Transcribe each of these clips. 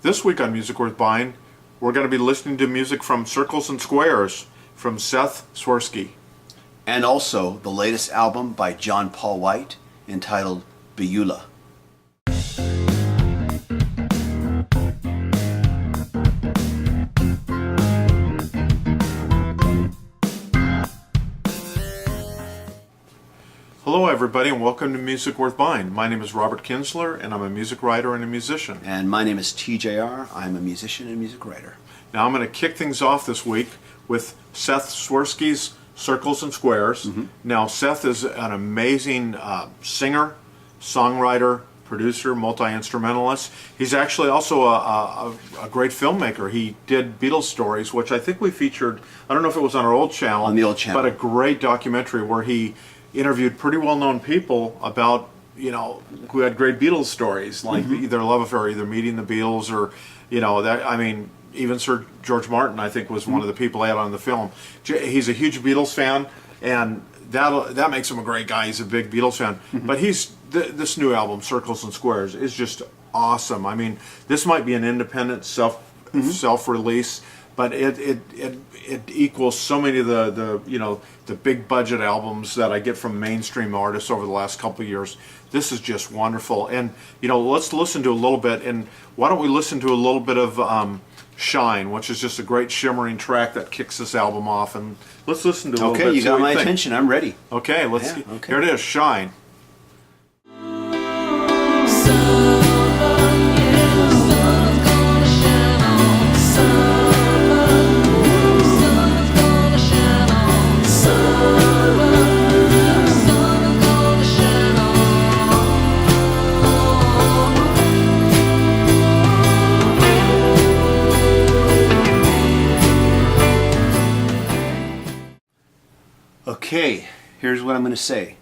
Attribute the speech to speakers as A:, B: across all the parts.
A: This week on Music Worth Buying, we're going to be listening to music from Circles and Squares from Seth Swirsky.
B: And also the latest album by John Paul White entitled Beulah.
A: Hello everybody and welcome to Music Worth Buying. My name is Robert Kinsler and I'm a music writer and a musician.
B: And my name is TJR. I'm a musician and music writer.
A: Now I'm going to kick things off this week with Seth Swirsky's Circles and Squares. Now Seth is an amazing singer, songwriter, producer, multi-instrumentalist. He's actually also a great filmmaker. He did Beatles stories, which I think we featured, I don't know if it was on our old channel.
B: On the old channel.
A: But a great documentary where he interviewed pretty well-known people about, who had great Beatles stories, like either love affair, either meeting the Beatles or, even Sir George Martin, I think, was one of the people they had on the film. He's a huge Beatles fan, and that makes him a great guy. He's a big Beatles fan. But this new album, Circles and Squares, is just awesome. I mean, this might be an independent self-release, but it equals so many of the big budget albums that I get from mainstream artists over the last couple of years. This is just wonderful. And let's listen to a little bit. And why don't we listen to a little bit of Shine, which is just a great shimmering track that kicks this album off. And let's listen to a little bit.
B: Okay, you got my attention. I'm ready.
A: Okay, here it is, Shine.
B: Okay, here's what I'm going to say.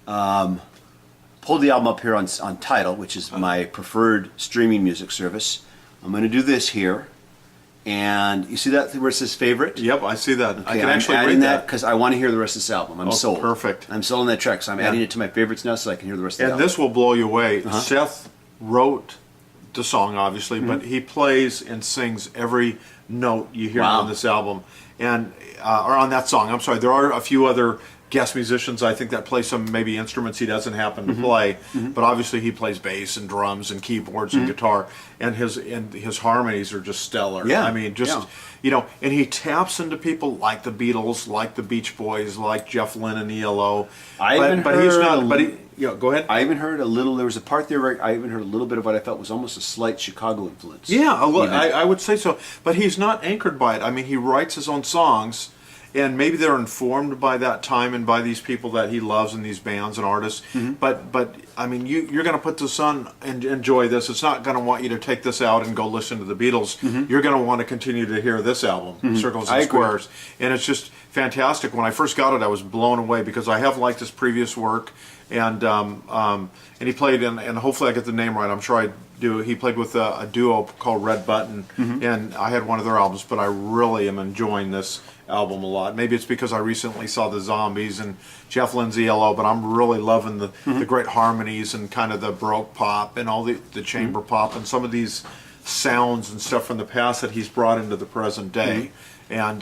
B: Pulled the album up here on Tidal, which is my preferred streaming music service. I'm going to do this here. And you see that where it says favorite?
A: Yep, I see that.
B: Okay,
A: I can
B: I'm
A: actually
B: adding
A: read
B: that because I want to hear the rest of this album. I'm sold.
A: Perfect.
B: I'm sold on that track, so I'm adding it to my favorites now so I can hear the rest of the album.
A: And this will blow you away. Seth wrote the song, obviously, but he plays and sings every note you hear on this album. And or on that song, I'm sorry. There are a few other guest musicians, I think, that play some maybe instruments he doesn't happen to play, but obviously he plays bass and drums and keyboards and guitar, and his harmonies are just stellar.
B: Yeah.
A: I mean, and he taps into people like the Beatles, like the Beach Boys, like Jeff Lynne and ELO. Go ahead.
B: I even heard a little. There was a part there where I even heard a little bit of what I felt was almost a slight Chicago influence.
A: Yeah, I would say so. But he's not anchored by it. I mean, he writes his own songs, and maybe they're informed by that time and by these people that he loves and these bands and artists. But I mean, you're going to put this on and enjoy this. It's not going to want you to take this out and go listen to the Beatles. You're going to want to continue to hear this album, Circles and Squares, and it's just fantastic. When I first got it, I was blown away because I have liked his previous work. And he played in, and hopefully I get the name right, I'm sure I do. He played with a duo called Red Button, and I had one of their albums, but I really am enjoying this album a lot. Maybe it's because I recently saw the Zombies and Jeff Lynne's ELO, but I'm really loving the great harmonies and kind of the Baroque pop and all the chamber pop and some of these sounds and stuff from the past that he's brought into the present day. And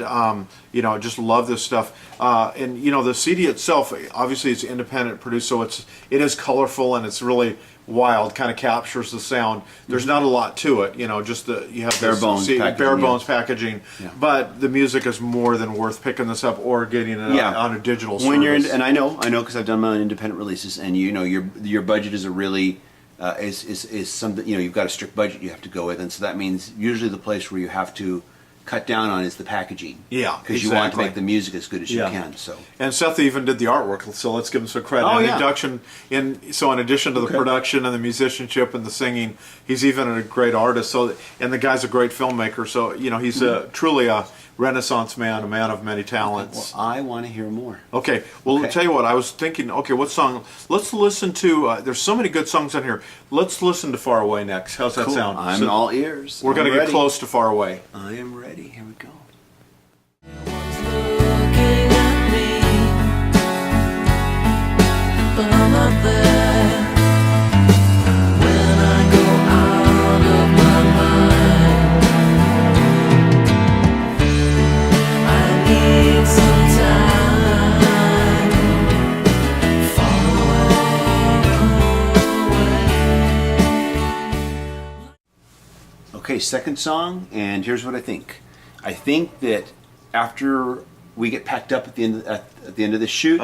A: just love this stuff. And the CD itself, obviously, it's independent produced, so it is colorful and it's really wild. Kind of captures the sound. There's not a lot to it. You have
B: bare bones packaging.
A: Yeah. But the music is more than worth picking this up or getting it on a digital service.
B: And I know because I've done my own independent releases, and your budget is a really is something you've got a strict budget you have to go with, and so that means usually the place where you have to cut down on is the packaging.
A: Yeah,
B: because you want to make the music as good as you can. So,
A: and Seth even did the artwork, so let's give him some credit. In addition to the production and the musicianship and the singing, he's even a great artist. So, and the guy's a great filmmaker. So, he's truly a Renaissance man, a man of many talents.
B: Well, I want to hear more.
A: Okay, well, I'll tell you what, I was thinking, what song? Let's listen to, there's so many good songs on here. Let's listen to Far Away next. How's that sound?
B: I'm all ears.
A: We're going to get close to Far Away.
B: I am ready. Here we go.
C: Looking at me, but I'm not there. When I go out of my mind,
B: Okay, second song, and here's what I think. I think that after we get packed up at the end of this shoot,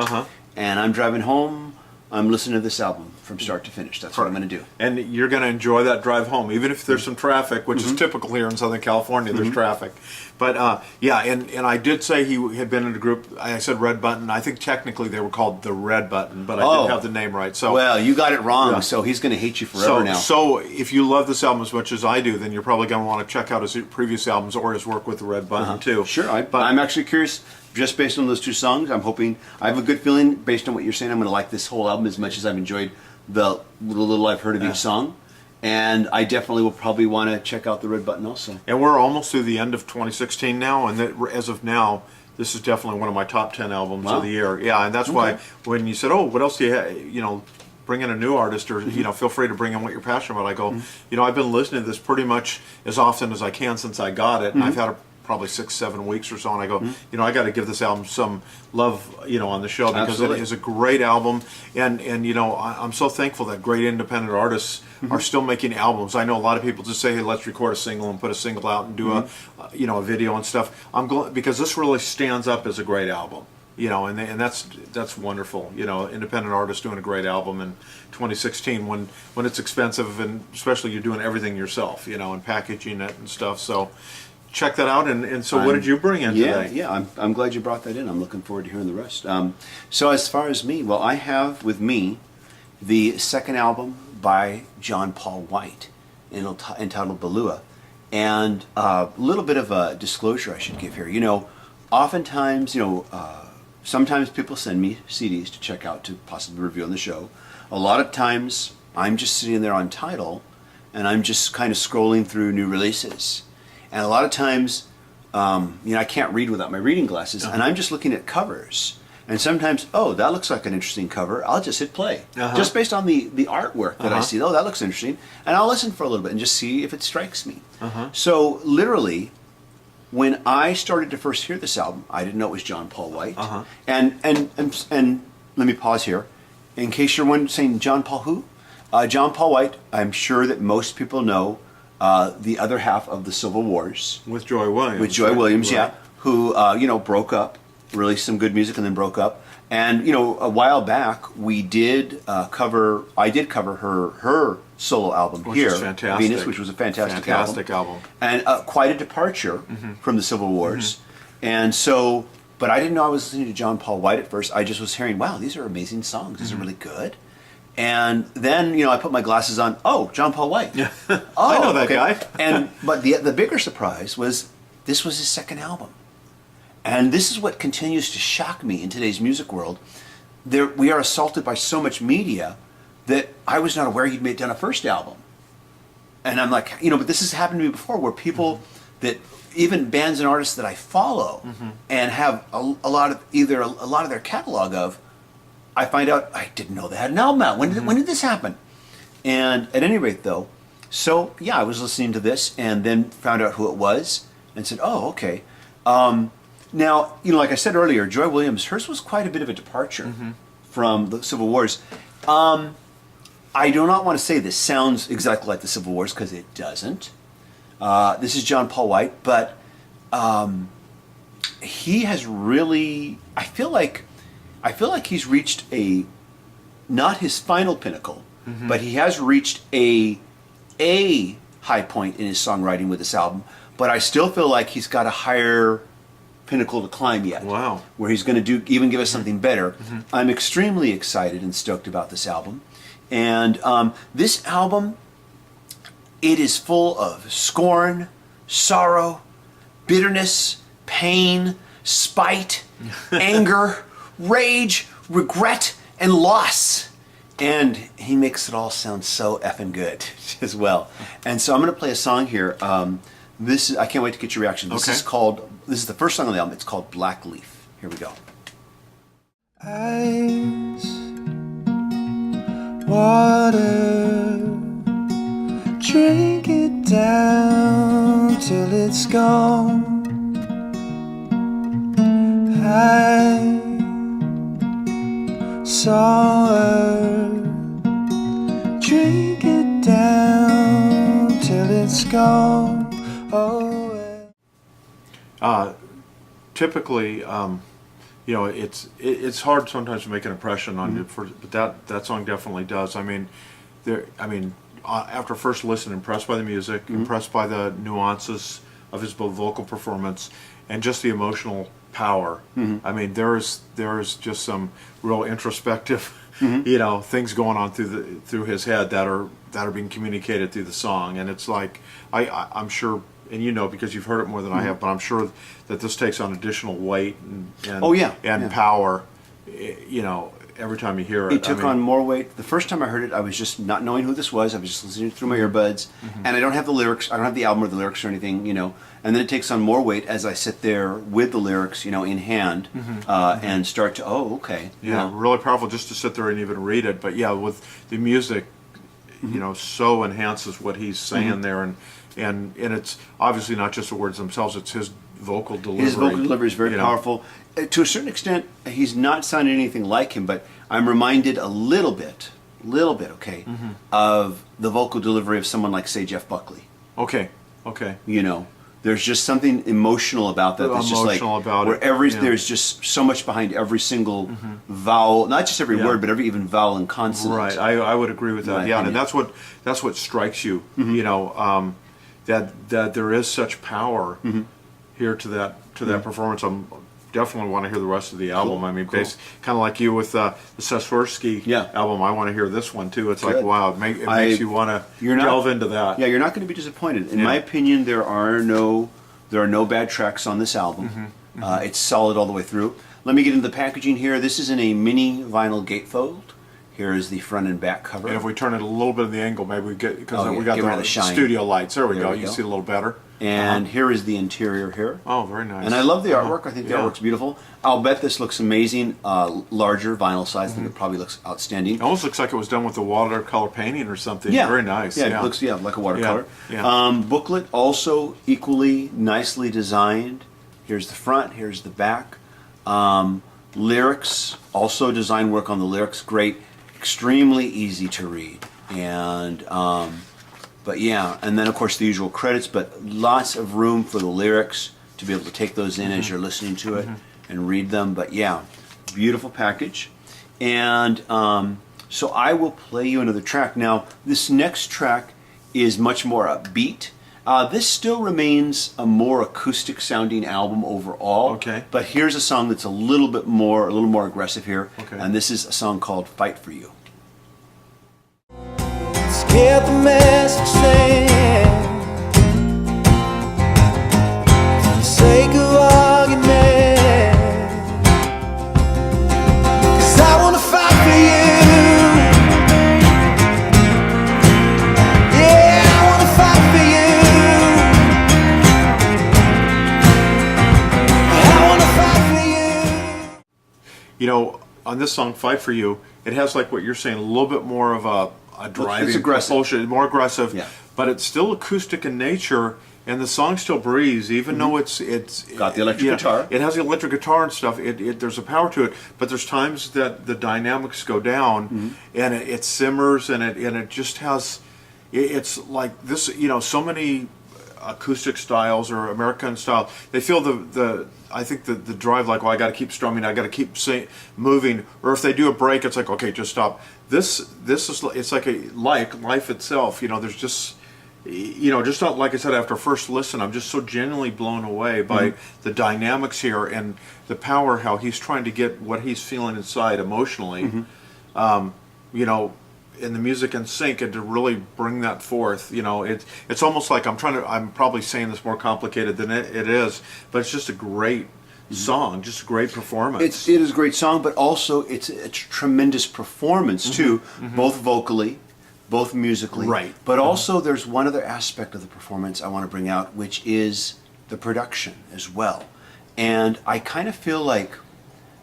B: and I'm driving home, I'm listening to this album from start to finish. That's what I'm going to do.
A: And you're going to enjoy that drive home, even if there's some traffic, which is typical here in Southern California. There's traffic, but yeah. And I did say he had been in a group. I said Red Button. I think technically they were called the Red Button, but I didn't have the name right. So
B: well, you got it wrong. So he's going to hate you forever now.
A: So if you love this album as much as I do, then you're probably going to want to check out his previous albums or his work with the Red Button too.
B: Sure, I'm actually curious. Just based on those two songs, I'm hoping, I have a good feeling based on what you're saying, I'm going to like this whole album as much as I've enjoyed the little I've heard of each song. And I definitely will probably want to check out the Red Button also.
A: And we're almost through the end of 2016 now, and as of now, this is definitely one of my top 10 albums of the year. Yeah, and that's why when you said, oh, what else do you have, you know, bring in a new artist, or you know, feel free to bring in what you're passionate about. I go, you know, I've been listening to this pretty much as often as I can since I got it, and I've had probably 6-7 weeks or so, and I go, you know, I got to give this album some love, you know, on the show, because
B: Absolutely.
A: it is a great album, and you know, I'm so thankful that great independent artists are still making albums. I know a lot of people just say, hey, let's record a single and put a single out and do a you know, a video and stuff. I'm glad, because this really stands up as a great album. You know, and that's wonderful. You know, independent artists doing a great album in 2016 when it's expensive, and especially you're doing everything yourself. You know, and packaging it and stuff. So check that out. And so, what did you bring in today?
B: Yeah, I'm glad you brought that in. I'm looking forward to hearing the rest. So as far as me, well, I have with me the second album by John Paul White, entitled Beulah. And a little bit of a disclosure I should give here. You know, oftentimes, you know, sometimes people send me CDs to check out to possibly review on the show. A lot of times I'm just sitting there on Tidal and I'm just kind of scrolling through new releases. And a lot of times, you know, I can't read without my reading glasses, and I'm just looking at covers. And sometimes, oh, that looks like an interesting cover. I'll just hit play, just based on the artwork that I see. Oh, that looks interesting. And I'll listen for a little bit and just see if it strikes me. So literally, when I started to first hear this album, I didn't know it was John Paul White. And let me pause here. In case you're wondering, saying John Paul who? John Paul White, I'm sure that most people know the other half of the Civil Wars.
A: With Joy Williams.
B: With Joy Williams,
A: Right.
B: yeah. Who, you know, broke up, released some good music and then broke up. And, you know, a while back, I did cover her solo album
A: Which
B: here,
A: is fantastic.
B: Venus, which was a fantastic album. And quite a departure from the Civil Wars. And so, but I didn't know I was listening to John Paul White at first. I just was hearing, wow, these are amazing songs. These are really good. And then, you know, I put my glasses on. Oh, John Paul White.
A: Yeah.
B: Oh,
A: I know that guy.
B: But the bigger surprise was this was his second album. And this is what continues to shock me in today's music world. We are assaulted by so much media that I was not aware he'd done a first album. And I'm like, you know, but this has happened to me before, where people that, even bands and artists that I follow and have a lot of their catalog of, I find out I didn't know they had an album out. When did this happen? And at any rate, though, so yeah, I was listening to this and then found out who it was and said, oh, okay. Now, you know, like I said earlier, Joy Williams, hers was quite a bit of a departure from the Civil Wars. I do not want to say this sounds exactly like the Civil Wars, because it doesn't. This is John Paul White, but he has really, I feel like he's reached not his final pinnacle, but he has reached a high point in his songwriting with this album. But I still feel like he's got a higher pinnacle to climb yet.
A: Wow.
B: Where he's going to even give us something better. I'm extremely excited and stoked about this album. And this album, it is full of scorn, sorrow, bitterness, pain, spite, anger, rage, regret, and loss. And he makes it all sound so effing good as well. And so I'm going to play a song here. I can't wait to get your reaction. This is the first song on the album. It's called Black Leaf. Here we go.
D: Ice, water, drink it down till it's gone. I saw her, drink it down till it's it's gone. Oh, well.
A: Typically, it's hard sometimes to make an impression on you, but that song definitely does. I mean, after first listen, impressed by the music, impressed by the nuances of his vocal performance, and just the emotional power. I mean, there is just some real introspective, things going on through his head that are being communicated through the song, and it's like I'm sure. And because you've heard it more than I have, but I'm sure that this takes on additional weight and power, every time you hear it.
B: It took on more weight. The first time I heard it, I was just not knowing who this was. I was just listening through my earbuds, and I don't have the lyrics. I don't have the album or the lyrics or anything, And then it takes on more weight as I sit there with the lyrics, in hand, and start to, okay.
A: Yeah, really powerful just to sit there and even read it. But yeah, with the music, so enhances what he's saying there, and it's obviously not just the words themselves, it's his vocal delivery.
B: His vocal delivery is very powerful. To a certain extent, he's not sounding anything like him, but I'm reminded a little bit, of the vocal delivery of someone like, say, Jeff Buckley.
A: Okay.
B: There's just something emotional about that. That's just like there's just so much behind every single vowel, not just every word, but every even vowel and consonant.
A: Right, I would agree with that. Yeah, and that's what strikes you. That there is such power here to that performance. I'm definitely want to hear the rest of the album.
B: Cool.
A: I mean, kind of like you with the Seth Swirsky album. I want to hear this one too. It's like, wow, it makes you want to delve into that.
B: Yeah, you're not going to be disappointed. In my opinion, there are no bad tracks on this album. It's solid all the way through. Let me get into the packaging here. This is in a mini vinyl gatefold. Here is the front and back cover.
A: And if we turn it a little bit of the angle, maybe we get, because we got the studio lights. There we go. You see it a little better.
B: And here is the interior here.
A: Oh, very nice.
B: And I love the artwork. I think the artwork's beautiful. I'll bet this looks amazing. Larger vinyl size. I think it probably looks outstanding.
A: It almost looks like it was done with a watercolor painting or something.
B: Yeah.
A: Very nice.
B: Yeah, it looks like a watercolor.
A: Yeah.
B: Booklet also equally nicely designed. Here's the front. Here's the back. Lyrics, also design work on the lyrics. Great. Extremely easy to read. And and then of course the usual credits, but lots of room for the lyrics to be able to take those in as you're listening to it and read them. But yeah, beautiful package. And so I will play you another track. Now, this next track is much more upbeat. This still remains a more acoustic sounding album overall.
A: Okay.
B: But here's a song that's a little more aggressive here.
A: Okay.
B: And this is a song called Fight For You.
D: Let's get the message sent. For the sake of argument, 'cause I wanna fight for you. Yeah, I wanna fight for you. I wanna fight for you.
A: On this song, Fight For You, it has, like what you're saying, a little bit more of a driving propulsion, more aggressive, but it's still acoustic in nature, and the song still breathes, even though it's
B: got the electric guitar.
A: It has the electric guitar and stuff. There's a power to it, but there's times that the dynamics go down, and it simmers, and it just has. It's like this, so many acoustic styles or American style. They feel I think the drive, like, well, I got to keep strumming, I got to keep moving, or if they do a break, it's like, okay, just stop. This is, it's like life itself. There's just, just not, like I said, after first listen, I'm just so genuinely blown away by the dynamics here and the power, how he's trying to get what he's feeling inside emotionally, in the music in sync, and to really bring that forth. It's almost like I'm probably saying this more complicated than it is, but it's just a great song, just a great performance.
B: It is a great song, but also it's a tremendous performance too, both vocally, both musically.
A: Right.
B: But also there's one other aspect of the performance I want to bring out, which is the production as well. And I kind of feel like,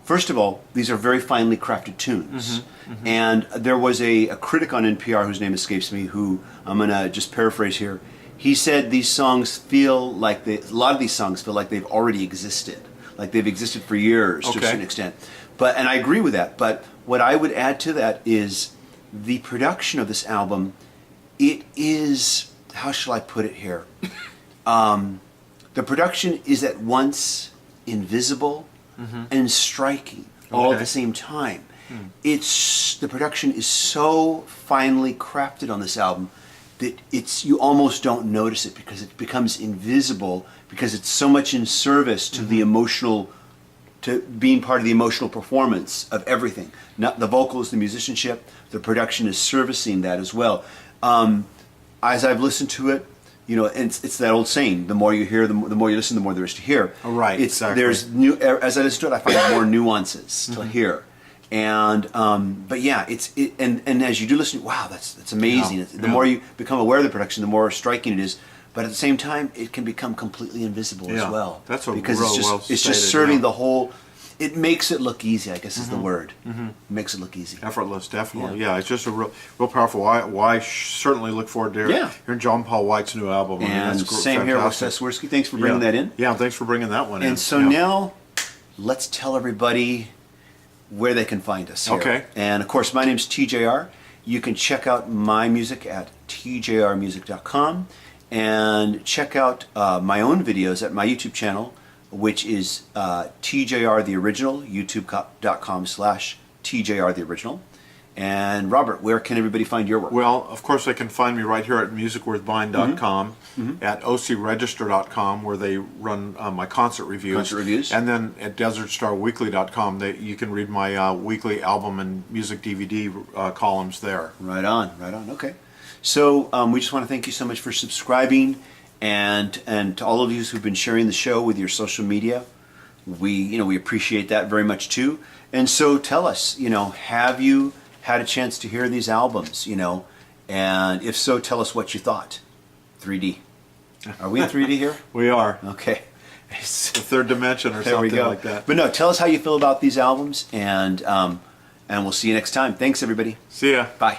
B: first of all, these are very finely crafted tunes. And there was a critic on NPR whose name escapes me, who I'm going to just paraphrase here. He said a lot of these songs feel like they've already existed. Like they've existed for years to a certain extent. And I agree with that. But what I would add to that is the production of this album, it how shall I put it here? The production is at once invisible and striking all at
A: Okay.
B: the same time. The production is so finely crafted on this album that you almost don't notice it because it becomes invisible because it's so much in service to the emotional, to being part of the emotional performance of everything. Not the vocals, the musicianship, the production is servicing that as well. As I've listened to it, you know, and it's that old saying: the more you hear, the more you listen, the more there is to hear.
A: Oh, right,
B: It's
A: exactly.
B: there's new as I listen to it, I find more nuances to hear. And but yeah, and as you do listen, wow, that's amazing.
A: Yeah,
B: The more you become aware of the production, the more striking it is. But at the same time, it can become completely invisible as
A: Yeah,
B: well.
A: that's a
B: because
A: real
B: it's just
A: well
B: it's just
A: stated,
B: serving
A: yeah.
B: the whole. It makes it look easy, I guess is the word. It makes it look easy.
A: Effortless, definitely.
B: Yeah.
A: Yeah, it's just a real powerful. I certainly look forward to
B: Yeah.
A: hearing John Paul White's new album. I mean,
B: And
A: that's
B: same here with
A: fantastic.
B: Seth Swirsky. Thanks for bringing that in.
A: Yeah, thanks for bringing that one in.
B: And so
A: Yeah.
B: now, let's tell everybody where they can find us here.
A: Okay.
B: And of course, my name's TJR. You can check out my music at tjrmusic.com and check out my own videos at my YouTube channel, which is TJR The Original, youtube.com/TJR The Original. And Robert, where can everybody find your work?
A: Well, of course, they can find me right here at musicworthbuying.com, at ocregister.com, where they run my concert reviews.
B: Concert reviews.
A: And then at desertstarweekly.com, you can read my weekly album and music DVD columns there.
B: Right on, right on. Okay. So we just want to thank you so much for subscribing, and to all of you who've been sharing the show with your social media. We appreciate that very much too. And so tell us, have you had a chance to hear these albums? And if so, tell us what you thought. 3D. Are we in 3D here?
A: We are.
B: Okay.
A: The third dimension or
B: There we
A: something
B: go.
A: like that.
B: But no, tell us how you feel about these albums, and we'll see you next time. Thanks, everybody.
A: See ya.
B: Bye.